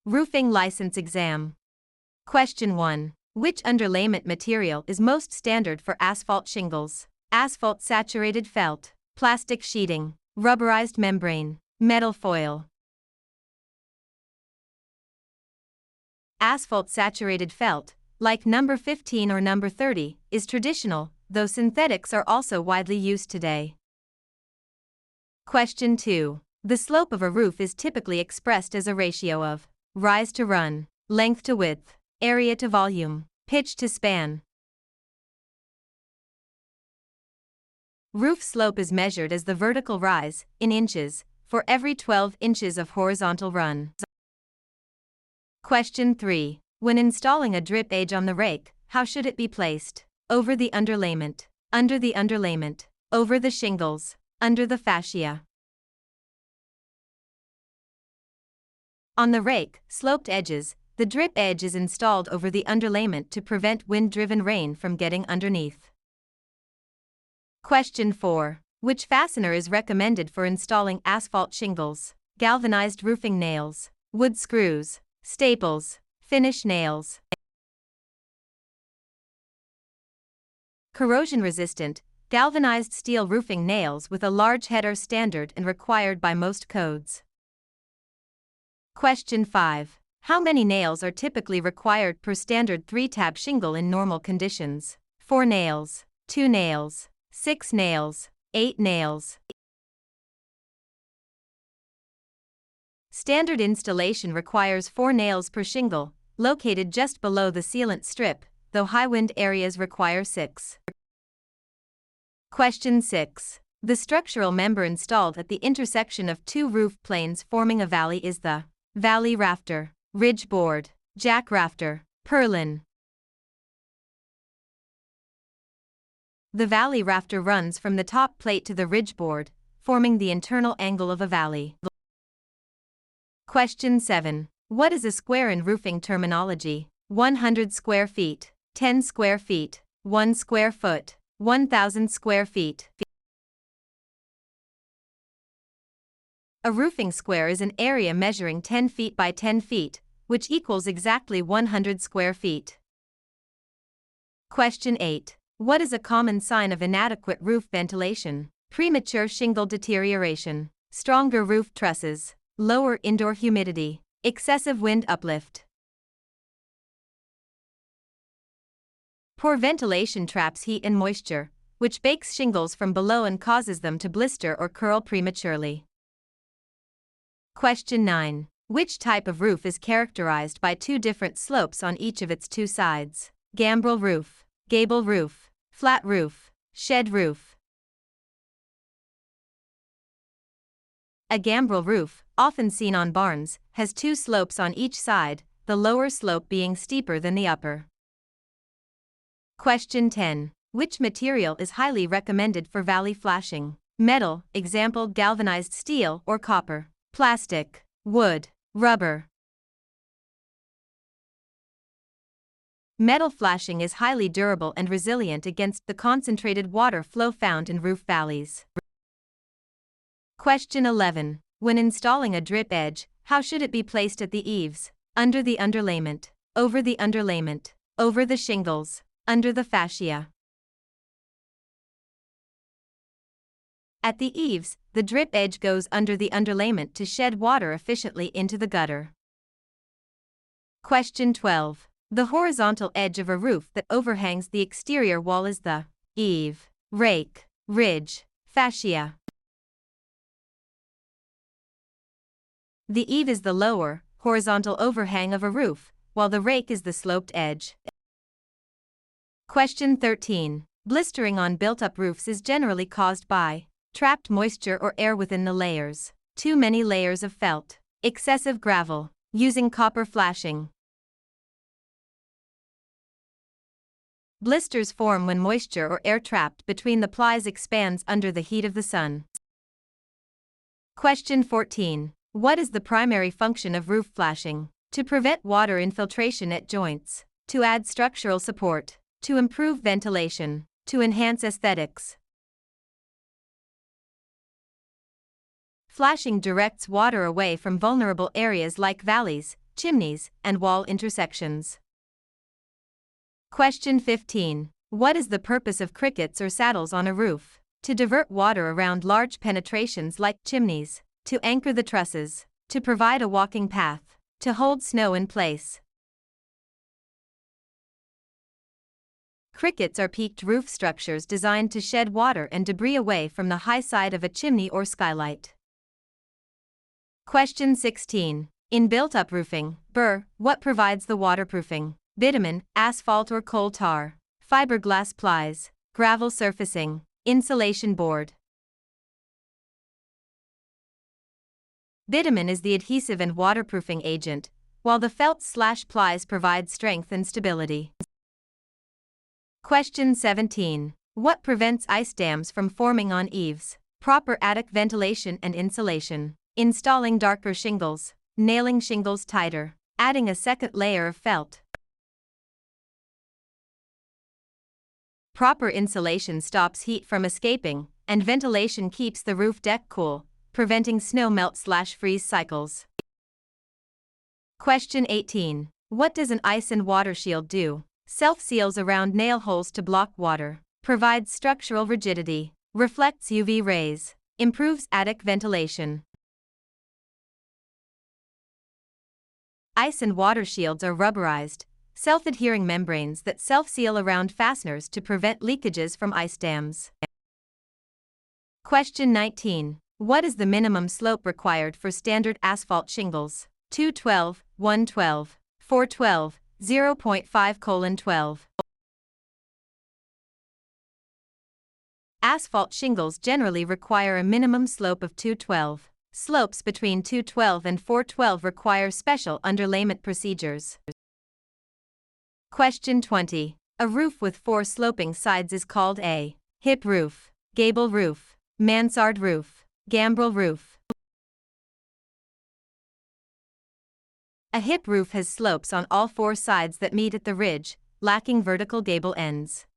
Roofing License Exam. Question 1. Which underlayment material is most standard for asphalt shingles? Asphalt saturated felt, plastic sheeting, rubberized membrane, metal foil. Asphalt saturated felt, like number 15 or number 30, is traditional, though synthetics are also widely used today. Question 2. The slope of a roof is typically expressed as a ratio of rise to run, length to width, area to volume, pitch to span. Roof slope is measured as the vertical rise, in inches, for every 12 inches of horizontal run. Question 3. When installing a drip edge on the rake, how should it be placed? Over the underlayment, under the underlayment, over the shingles, under the fascia. On the rake, sloped edges, the drip edge is installed over the underlayment to prevent wind-driven rain from getting underneath. Question 4. Which fastener is recommended for installing asphalt shingles? Galvanized roofing nails, wood screws, staples, finish nails. Corrosion-resistant, galvanized steel roofing nails with a large head are standard and required by most codes. Question 5. How many nails are typically required per standard 3-tab shingle in normal conditions? 4 nails, 2 nails, 6 nails, 8 nails. Standard installation requires 4 nails per shingle, located just below the sealant strip, though high wind areas require 6. Question 6. The structural member installed at the intersection of two roof planes forming a valley is the valley rafter, ridge board, jack rafter, purlin. The valley rafter runs from the top plate to the ridge board, forming the internal angle of a valley. Question 7. What is a square in roofing terminology? 100 square feet, 10 square feet, 1 square foot, 1,000 square feet. A roofing square is an area measuring 10 feet by 10 feet, which equals exactly 100 square feet. Question 8. What is a common sign of inadequate roof ventilation? Premature shingle deterioration, stronger roof trusses, lower indoor humidity, excessive wind uplift. Poor ventilation traps heat and moisture, which bakes shingles from below and causes them to blister or curl prematurely. Question 9. Which type of roof is characterized by two different slopes on each of its two sides? Gambrel roof, gable roof, flat roof, shed roof. A gambrel roof, often seen on barns, has two slopes on each side, the lower slope being steeper than the upper. Question 10. Which material is highly recommended for valley flashing? Metal, example galvanized steel or copper. Plastic, wood, rubber. Metal flashing is highly durable and resilient against the concentrated water flow found in roof valleys. Question 11. When installing a drip edge, how should it be placed at the eaves? Under the underlayment, over the underlayment, over the shingles, under the fascia. At the eaves, the drip edge goes under the underlayment to shed water efficiently into the gutter. Question 12. The horizontal edge of a roof that overhangs the exterior wall is the eave, rake, ridge, fascia. The eave is the lower, horizontal overhang of a roof, while the rake is the sloped edge. Question 13. Blistering on built-up roofs is generally caused by trapped moisture or air within the layers, too many layers of felt, excessive gravel, using copper flashing. Blisters form when moisture or air trapped between the plies expands under the heat of the sun. Question 14. What is the primary function of roof flashing? To prevent water infiltration at joints, to add structural support, to improve ventilation, to enhance aesthetics. Flashing directs water away from vulnerable areas like valleys, chimneys, and wall intersections. Question 15. What is the purpose of crickets or saddles on a roof? To divert water around large penetrations like chimneys, to anchor the trusses, to provide a walking path, to hold snow in place. Crickets are peaked roof structures designed to shed water and debris away from the high side of a chimney or skylight. Question 16. In built-up roofing, what provides the waterproofing? Bitumen, asphalt or coal tar, fiberglass plies, gravel surfacing, insulation board. Bitumen is the adhesive and waterproofing agent, while the felt/plies provide strength and stability. Question 17. What prevents ice dams from forming on eaves? Proper attic ventilation and insulation, installing darker shingles, nailing shingles tighter, adding a second layer of felt. Proper insulation stops heat from escaping, and ventilation keeps the roof deck cool, preventing snow melt/freeze cycles. Question 18. What does an ice and water shield do? Self-seals around nail holes to block water, provides structural rigidity, reflects UV rays, improves attic ventilation. Ice and water shields are rubberized, self-adhering membranes that self-seal around fasteners to prevent leakages from ice dams. Question 19. What is the minimum slope required for standard asphalt shingles? 212, 112, 412, 0.5:12. Asphalt shingles generally require a minimum slope of 212. Slopes between 212 and 412 require special underlayment procedures. Question 20. A roof with 4 sloping sides is called a hip roof, gable roof, mansard roof, gambrel roof. A hip roof has slopes on all 4 sides that meet at the ridge, lacking vertical gable ends.